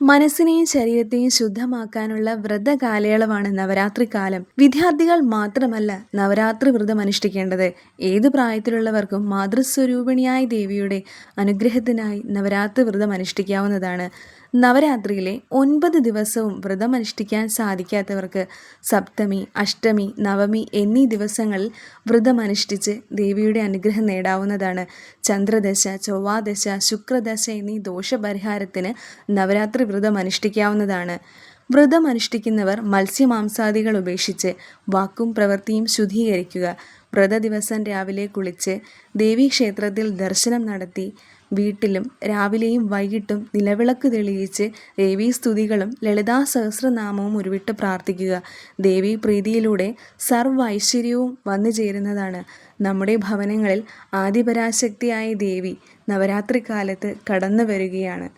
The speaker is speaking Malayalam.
മനസ്സിനെയും ശരീരത്തെയും ശുദ്ധമാക്കാനുള്ള വ്രതകാലയളവാണ് നവരാത്രി കാലം. വിദ്യാർത്ഥികൾ മാത്രമല്ല നവരാത്രി വ്രതം അനുഷ്ഠിക്കേണ്ടത്. ഏതു പ്രായത്തിലുള്ളവർക്കും മാതൃസ്വരൂപിണിയായ ദേവിയുടെ അനുഗ്രഹത്തിനായി നവരാത്രി വ്രതം അനുഷ്ഠിക്കാവുന്നതാണ്. നവരാത്രിയിലെ 9 ദിവസവും വ്രതമനുഷ്ഠിക്കാൻ സാധിക്കാത്തവർക്ക് സപ്തമി, അഷ്ടമി, നവമി എന്നീ ദിവസങ്ങളിൽ വ്രതമനുഷ്ഠിച്ച് ദേവിയുടെ അനുഗ്രഹം നേടാവുന്നതാണ്. ചന്ദ്രദശ, ചൊവ്വാദശ, ശുക്രദശ എന്നീ ദോഷപരിഹാരത്തിന് നവരാത്രി വ്രതം അനുഷ്ഠിക്കാവുന്നതാണ്. വ്രതം അനുഷ്ഠിക്കുന്നവർ മത്സ്യമാംസാദികൾ ഉപേക്ഷിച്ച് വാക്കും പ്രവൃത്തിയും ശുദ്ധീകരിക്കുക. വ്രത ദിവസം രാവിലെ കുളിച്ച് ദേവീക്ഷേത്രത്തിൽ ദർശനം നടത്തി വീട്ടിലും രാവിലെയും വൈകിട്ടും നിലവിളക്ക് തെളിയിച്ച് ദേവീസ്തുതികളും ലളിതാ സഹസ്രനാമവും ഉരുവിട്ട് പ്രാർത്ഥിക്കുക. ദേവീ പ്രീതിയിലൂടെ സർവ്വ ഐശ്വര്യവും വന്നു ചേരുന്നതാണ്. നമ്മുടെ ഭവനങ്ങളിൽ ആദിപരാശക്തിയായ ദേവി നവരാത്രി കാലത്ത് കടന്നു വരികയാണ്.